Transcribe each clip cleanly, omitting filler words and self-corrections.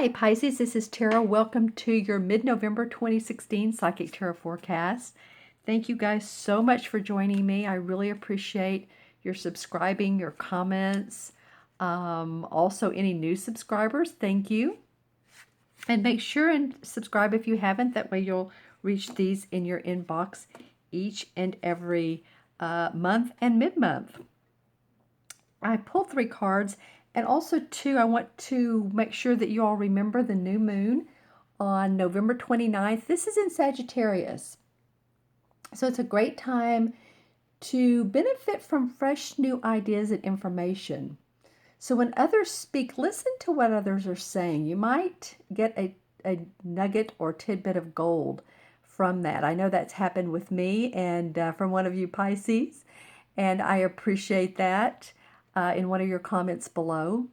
Hi, Pisces. This is Tara. Welcome to your mid-November 2016 Psychic Tarot Forecast. Thank you guys so much for joining me. I really appreciate your subscribing, your comments. Also, any new subscribers, thank you. And make sure and subscribe if you haven't. That way you'll reach these in your inbox each and every month and mid-month. I pulled 3 cards. And also, too, I want to make sure that you all remember the new moon on November 29th. This is in Sagittarius. So it's a great time to benefit from fresh new ideas and information. So when others speak, listen to what others are saying. You might get a nugget or tidbit of gold from that. I know that's happened with me and from one of you Pisces, and I appreciate that. In one of your comments below.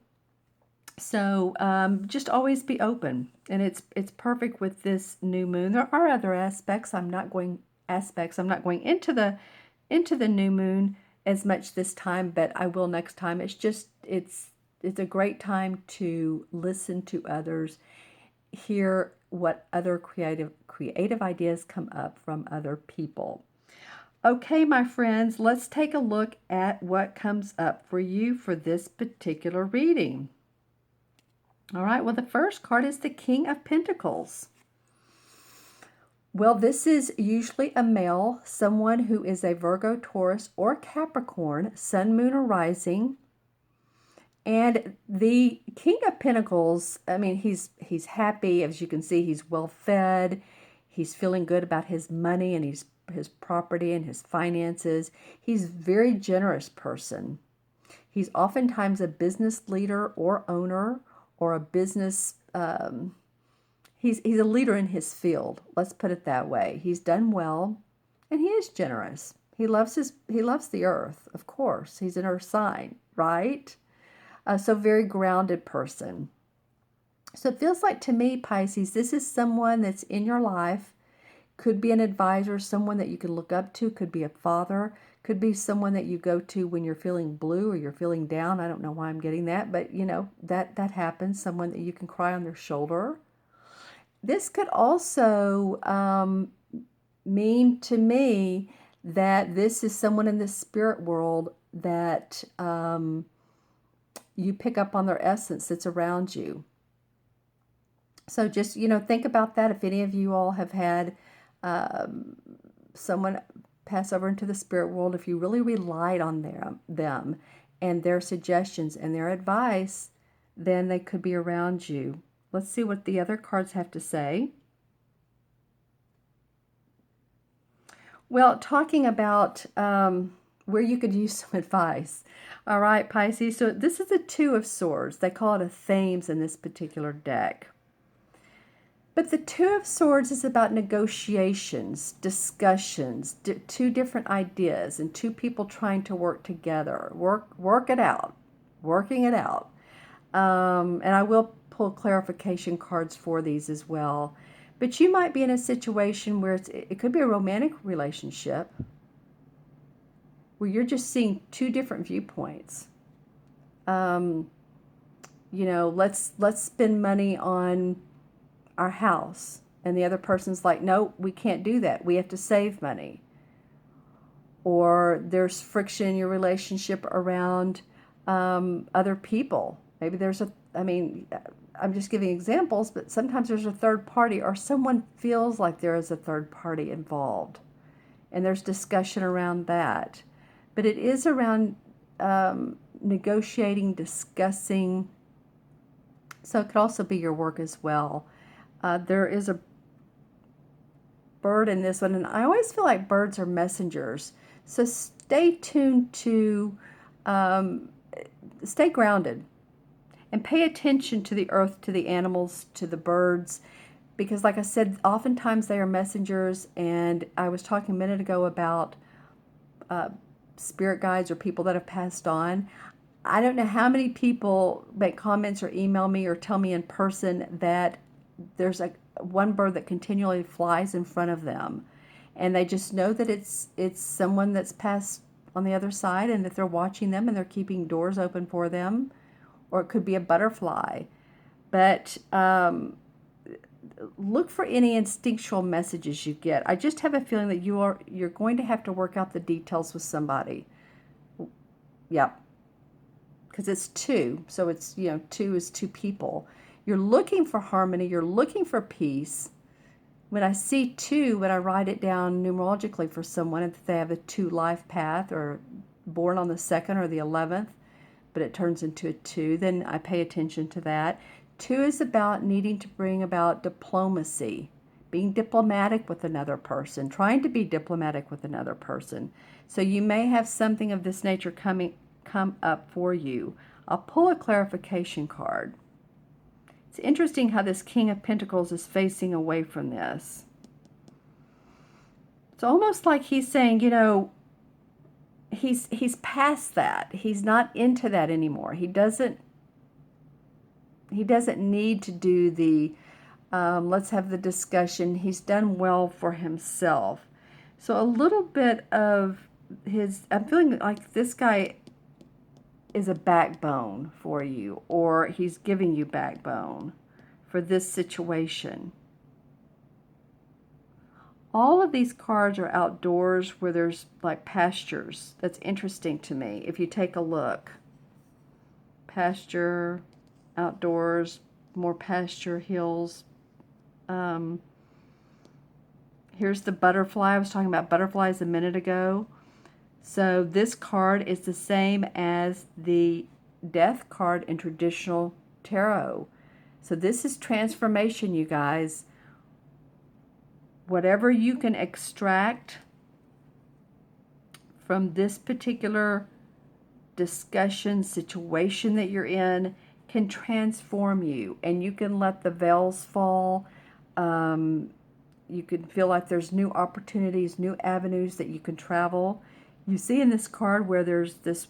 So just always be open, and it's perfect with this new moon. There are other aspects. I'm not going into the new moon as much this time, but I will next time. It's a great time to listen to others, hear what other creative ideas come up from other people. Okay, my friends, let's take a look at what comes up for you for this particular reading. All right, well, the first card is the King of Pentacles. Well, this is usually a male, someone who is a Virgo, Taurus, or Capricorn, Sun, Moon, or Rising. And the King of Pentacles, I mean, he's happy. As you can see, he's well-fed. He's feeling good about his money and his property and his finances. He's a very generous person. He's oftentimes a business leader or owner or a business, he's a leader in his field. Let's put it that way. He's done well and he is generous. He loves the earth, of course. He's an earth sign, right? So very grounded person. So it feels like to me, Pisces, this is someone that's in your life. Could be an advisor, someone that you can look up to, could be a father, could be someone that you go to when you're feeling blue or you're feeling down. I don't know why I'm getting that, but you know, that happens, someone that you can cry on their shoulder. This could also mean to me that this is someone in the spirit world that you pick up on their essence that's around you. So just, think about that. If any of you all have had someone pass over into the spirit world, if you really relied on them and their suggestions and their advice, then they could be around you. Let's see what the other cards have to say. Well, talking about where you could use some advice. All right, Pisces. So this is a 2 of Swords. They call it a Thames in this particular deck. But the 2 of Swords is about negotiations, discussions, 2 different ideas, and 2 people trying to work together, work it out, working it out. And I will pull clarification cards for these as well. But you might be in a situation where it could be a romantic relationship where you're just seeing 2 different viewpoints. Let's spend money on our house, and the other person's like, no, we can't do that, we have to save money. Or there's friction in your relationship around other people. Maybe I'm just giving examples, but sometimes there's a third party, or someone feels like there is a third party involved, and there's discussion around that. But it is around negotiating, discussing. So it could also be your work as well. There is a bird in this one, and I always feel like birds are messengers. So stay tuned to, stay grounded, and pay attention to the earth, to the animals, to the birds, because like I said, oftentimes they are messengers. And I was talking a minute ago about spirit guides or people that have passed on. I don't know how many people make comments or email me or tell me in person that there's one bird that continually flies in front of them, and they just know that it's someone that's passed on the other side, and that they're watching them and they're keeping doors open for them. Or it could be a butterfly. But look for any instinctual messages you get. I just have a feeling that you're going to have to work out the details with somebody. Yep. Because it's two. So it's, two is two people. You're looking for harmony. You're looking for peace. When I see two, when I write it down numerologically for someone, if they have a 2 life path or born on the 2nd or the 11th, but it turns into a 2, then I pay attention to that. 2 is about needing to bring about diplomacy, being diplomatic with another person, trying to be diplomatic with another person. So you may have something of this nature come up for you. I'll pull a clarification card. It's interesting how this King of Pentacles is facing away from this. It's almost like he's saying, he's past that. He's not into that anymore. He doesn't need to do the let's have the discussion. He's done well for himself. So a little bit of I'm feeling like this guy is a backbone for you, or he's giving you backbone for this situation. All of these cards are outdoors where there's like pastures. That's interesting to me. If you take a look, pasture, outdoors, more pasture, hills. Here's the butterfly. I was talking about butterflies a minute ago. So this card is the same as the death card in traditional tarot. So this is transformation, you guys. Whatever you can extract from this particular discussion, situation that you're in, can transform you. And you can let the veils fall. You can feel like there's new opportunities, new avenues that you can travel. You see in this card where there's this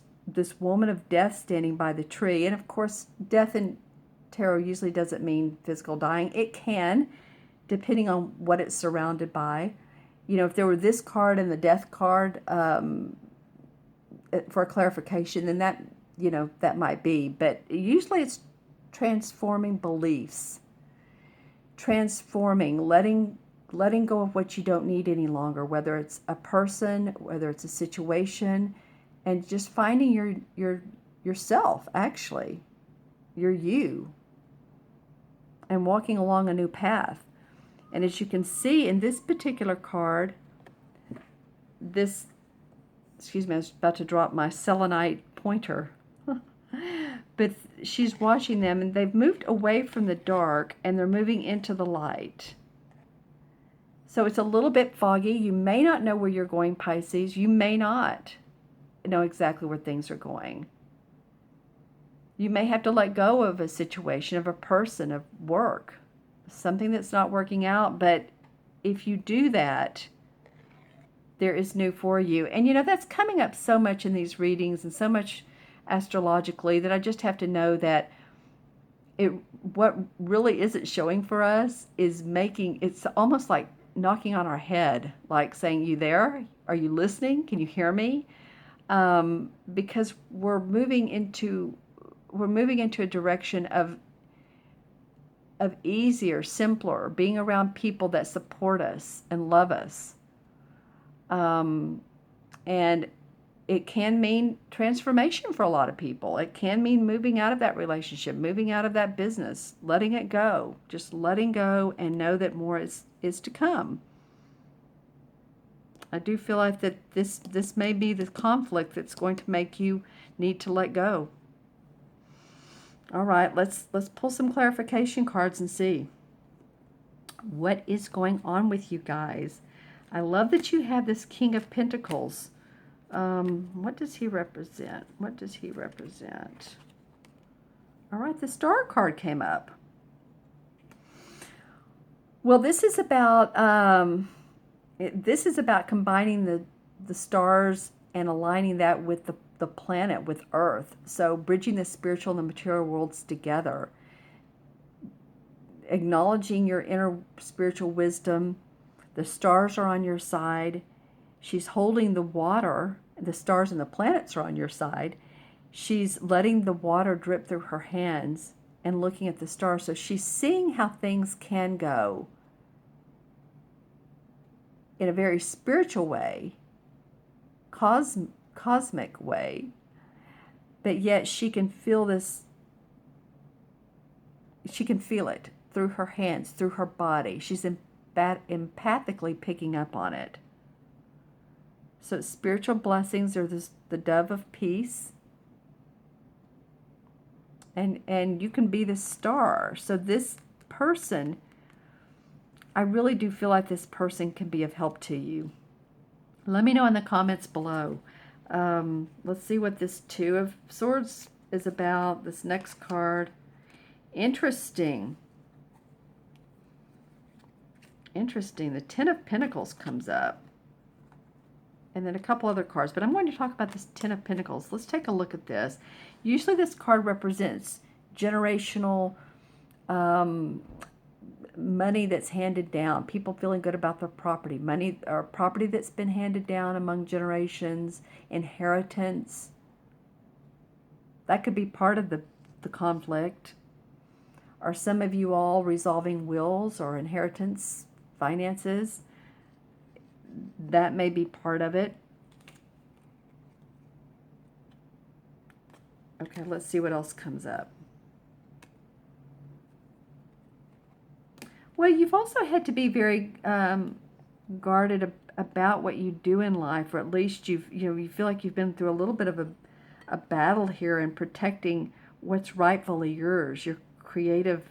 woman of death standing by the tree. And of course, death in tarot usually doesn't mean physical dying. It can, depending on what it's surrounded by. If there were this card and the death card for a clarification, then that might be. But usually it's transforming beliefs, transforming, letting go of what you don't need any longer, whether it's a person, whether it's a situation, and just finding yourself, actually, you, and walking along a new path. And as you can see in this particular card, excuse me, I was about to drop my selenite pointer. But she's watching them, and they've moved away from the dark, and they're moving into the light. So it's a little bit foggy. You may not know where you're going, Pisces. You may not know exactly where things are going. You may have to let go of a situation, of a person, of work, something that's not working out. But if you do that, there is new for you. And that's coming up so much in these readings and so much astrologically that I just have to know that what really isn't showing for us is it's almost like knocking on our head, like saying, "You there? Are you listening? Can you hear me?" Because we're moving into a direction of easier, simpler, being around people that support us and love us. And it can mean transformation for a lot of people. It can mean moving out of that relationship, moving out of that business, letting it go, just letting go, and know that more is to come. I do feel like that this may be the conflict that's going to make you need to let go. All right, let's pull some clarification cards and see what is going on with you guys. I love that you have this King of Pentacles. What does he represent? What does he represent? All right, the Star card came up. Well, this is about combining the stars and aligning that with the planet, with Earth. So bridging the spiritual and the material worlds together. Acknowledging your inner spiritual wisdom. The stars are on your side. She's holding the water. The stars and the planets are on your side. She's letting the water drip through her hands. and looking at the stars. So she's seeing how things can go in a very spiritual way, cosmic way, but yet she can feel this, she can feel it through her hands, through her body. She's empathically picking up on it. So spiritual blessings are the dove of peace. And you can be the star. So this person, I really do feel like this person can be of help to you. Let me know in the comments below. Let's see what this Two of Swords is about. This next card. Interesting. Interesting. The Ten of Pentacles comes up. And then a couple other cards. But I'm going to talk about this Ten of Pentacles. Let's take a look at this. Usually this card represents generational money that's handed down. People feeling good about their property. Money or property that's been handed down among generations. Inheritance. That could be part of the conflict. Or some of you all resolving wills or inheritance, finances. That may be part of it. Okay, let's see what else comes up. Well, you've also had to be very guarded about what you do in life, or at least you feel like you've been through a little bit of a battle here in protecting what's rightfully yours, your creative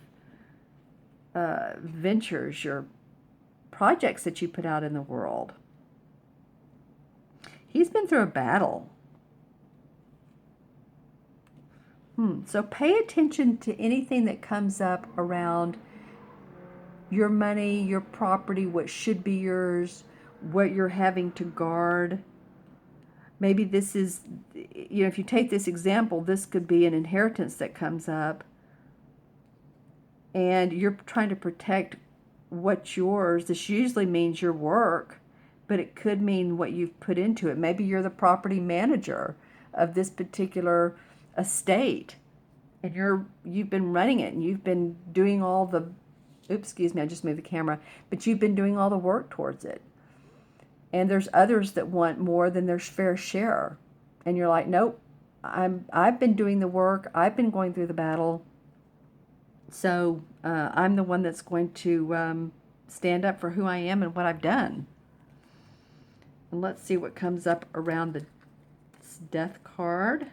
ventures, your projects that you put out in the world. He's been through a battle. So pay attention to anything that comes up around your money, your property, what should be yours, what you're having to guard. Maybe this is, if you take this example, this could be an inheritance that comes up. And you're trying to protect what's yours. This usually means your work, but it could mean what you've put into it. Maybe you're the property manager of this particular estate, and you've been running it, and you've been doing all the, oops, excuse me, I just moved the camera, but you've been doing all the work towards it. And there's others that want more than their fair share. And you're like, nope, I've been doing the work, I've been going through the battle. So I'm the one that's going to stand up for who I am and what I've done. And let's see what comes up around the Death card.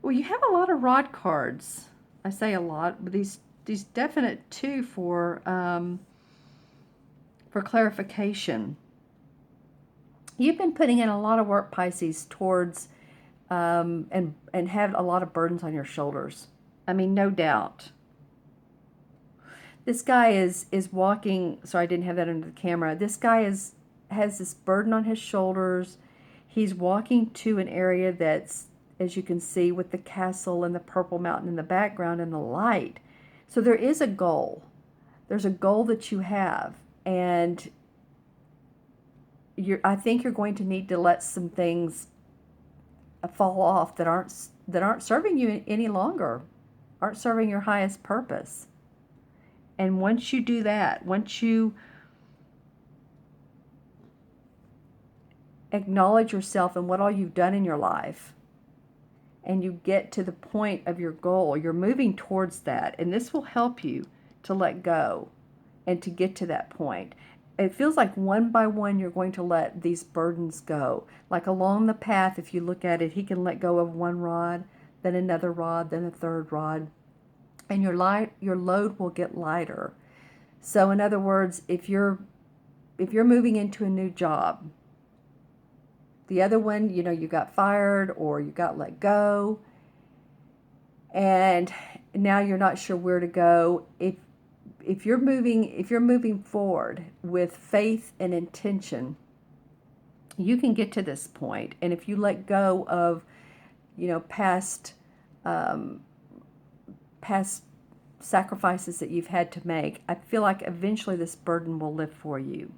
Well, you have a lot of rod cards. I say a lot, but these definite two for clarification. You've been putting in a lot of work, Pisces, towards and have a lot of burdens on your shoulders. I mean, no doubt. This guy is walking, sorry I didn't have that under the camera. This guy has this burden on his shoulders. He's walking to an area that's, as you can see, with the castle and the purple mountain in the background and the light. So there is a goal. There's a goal that you have. And I think you're going to need to let some things fall off that aren't serving you any longer, aren't serving your highest purpose. And once you do that, once you acknowledge yourself and what all you've done in your life, and you get to the point of your goal, you're moving towards that. And this will help you to let go and to get to that point. It feels like one by one you're going to let these burdens go. Like along the path, if you look at it, he can let go of one rod, then another rod, then a third rod. And your load will get lighter. So in other words, if you're moving into a new job, the other one, you got fired or you got let go, and now you're not sure where to go. If you're moving forward with faith and intention, you can get to this point. And if you let go of, past sacrifices that you've had to make, I feel like eventually this burden will lift for you.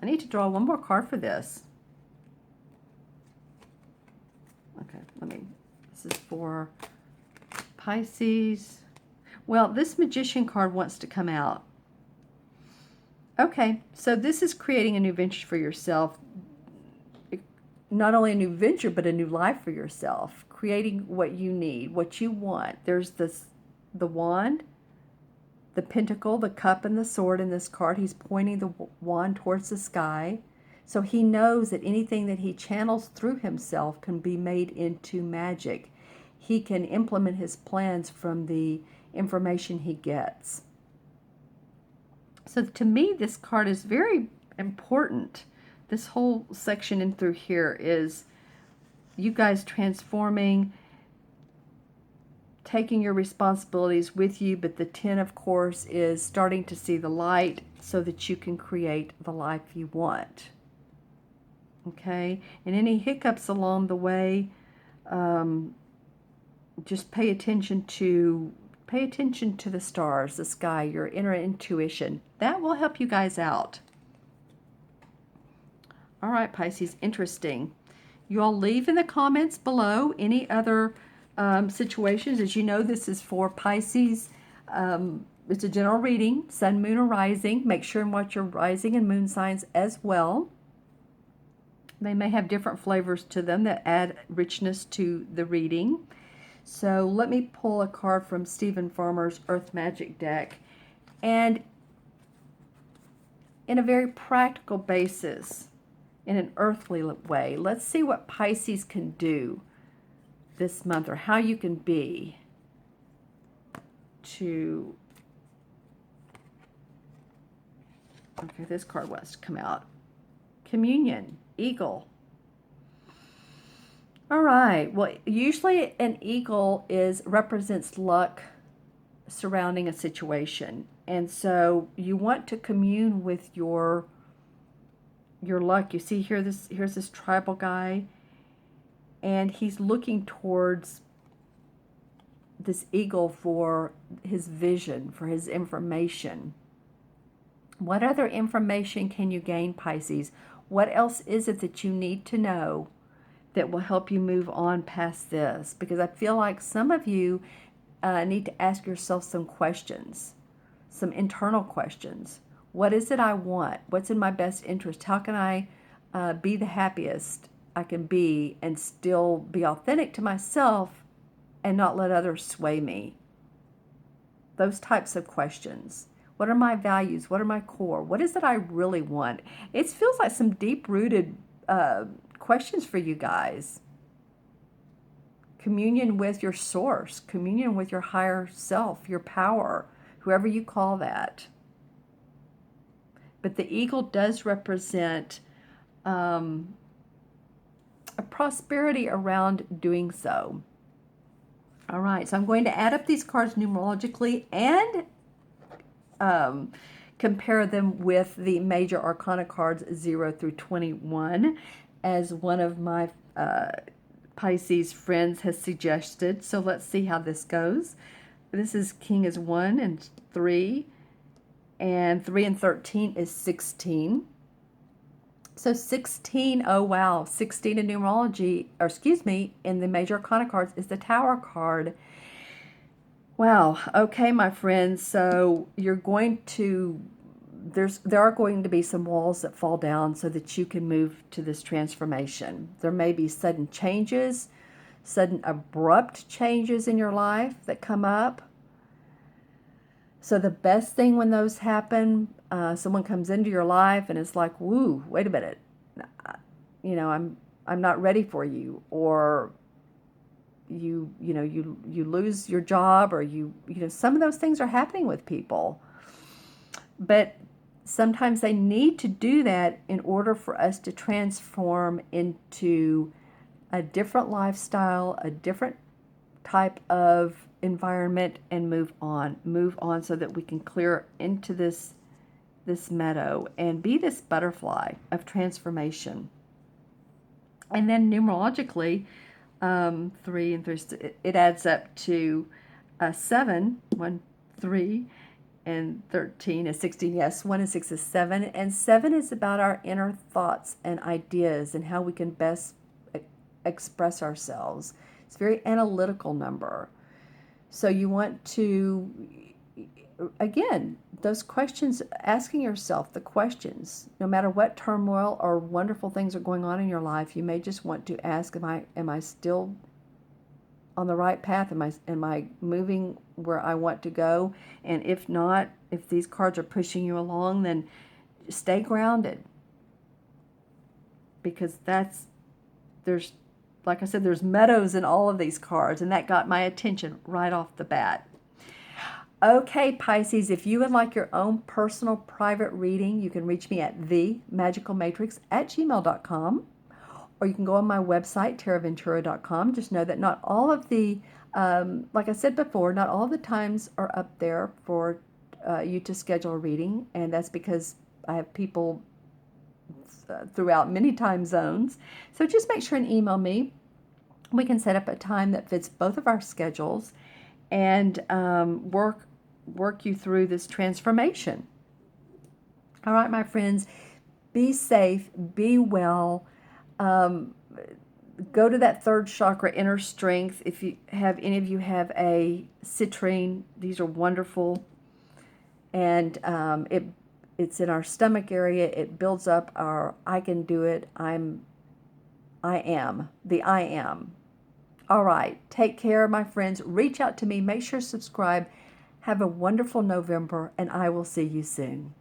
I need to draw one more card for this. Okay, this is for Pisces. Well, this Magician card wants to come out. Okay, so this is creating a new venture for yourself. Not only a new venture, but a new life for yourself. Creating what you need, what you want. There's the wand, the pentacle, the cup, and the sword in this card. He's pointing the wand towards the sky. So he knows that anything that he channels through himself can be made into magic. He can implement his plans from the information he gets. So to me, this card is very important. This whole section in through here is you guys transforming, taking your responsibilities with you, but the 10, of course, is starting to see the light so that you can create the life you want. Okay? And any hiccups along the way, just pay attention to the stars, the sky, your inner intuition. That will help you guys out. All right, Pisces, interesting. You all leave in the comments below any other situations. As you know, this is for Pisces. It's a general reading, sun, moon, or rising. Make sure and watch your rising and moon signs as well. They may have different flavors to them that add richness to the reading. So let me pull a card from Stephen Farmer's Earth Magic deck. And in a very practical basis, in an earthly way, let's see what Pisces can do this month, or how you can be to... Okay, this card wants to come out. Communion, eagle. All right, well, usually an eagle represents luck surrounding a situation. And so you want to commune with your luck. You see here, here's this tribal guy, and he's looking towards this eagle for his vision, for his information. What other information can you gain, Pisces? What else is it that you need to know that will help you move on past this? Because I feel like some of you need to ask yourself some questions, some internal questions. What is it I want? What's in my best interest? How can I be the happiest I can be and still be authentic to myself and not let others sway me? Those types of questions. What are my values? What are my core? What is it I really want? It feels like some deep-rooted questions for you guys. Communion with your source, communion with your higher self, your power, whoever you call that. But the eagle does represent a prosperity around doing so. All right, so I'm going to add up these cards numerologically and compare them with the major arcana cards 0 through 21, as one of my Pisces friends has suggested. So let's see how this goes. This is King is 1 and 3, and 3 and 13 is 16. So 16, oh wow, 16 in numerology, or excuse me, in the major arcana cards is the Tower card. Wow, okay, my friends, so you're going to, there are going to be some walls that fall down so that you can move to this transformation. There may be sudden changes, sudden abrupt changes in your life that come up. So the best thing when those happen, someone comes into your life and it's like, woo, wait a minute, you know, I'm not ready for you, or you lose your job, or some of those things are happening with people. But sometimes they need to do that in order for us to transform into a different lifestyle, a different type of environment, and move on so that we can clear into this meadow and be this butterfly of transformation. And then numerologically, 3 and 3, it adds up to 7, 1, 3, and 13 is 16. Yes, 1 and 6 is 7, and 7 is about our inner thoughts and ideas and how we can best express ourselves. It's a very analytical number. So you want to, again, those questions, asking yourself the questions, no matter what turmoil or wonderful things are going on in your life, you may just want to ask, am I still on the right path? Am I moving where I want to go? And if not, if these cards are pushing you along, then stay grounded. Because there's, like I said, there's meadows in all of these cards, and that got my attention right off the bat. Okay, Pisces, if you would like your own personal private reading, you can reach me at themagicalmatrix@gmail.com, or you can go on my website, taraventura.com. Just know that not all of the, like I said before, not all of the times are up there for you to schedule a reading, and that's because I have people throughout many time zones. So just make sure and email me. We can set up a time that fits both of our schedules and work you through this transformation. All right, my friends, be safe, be well. Go to that third chakra, inner strength. If you have, any of you have a citrine, these are wonderful. And it's in our stomach area. It builds up our I can do it. I am. The I am. All right. Take care, my friends. Reach out to me. Make sure to subscribe. Have a wonderful November, and I will see you soon.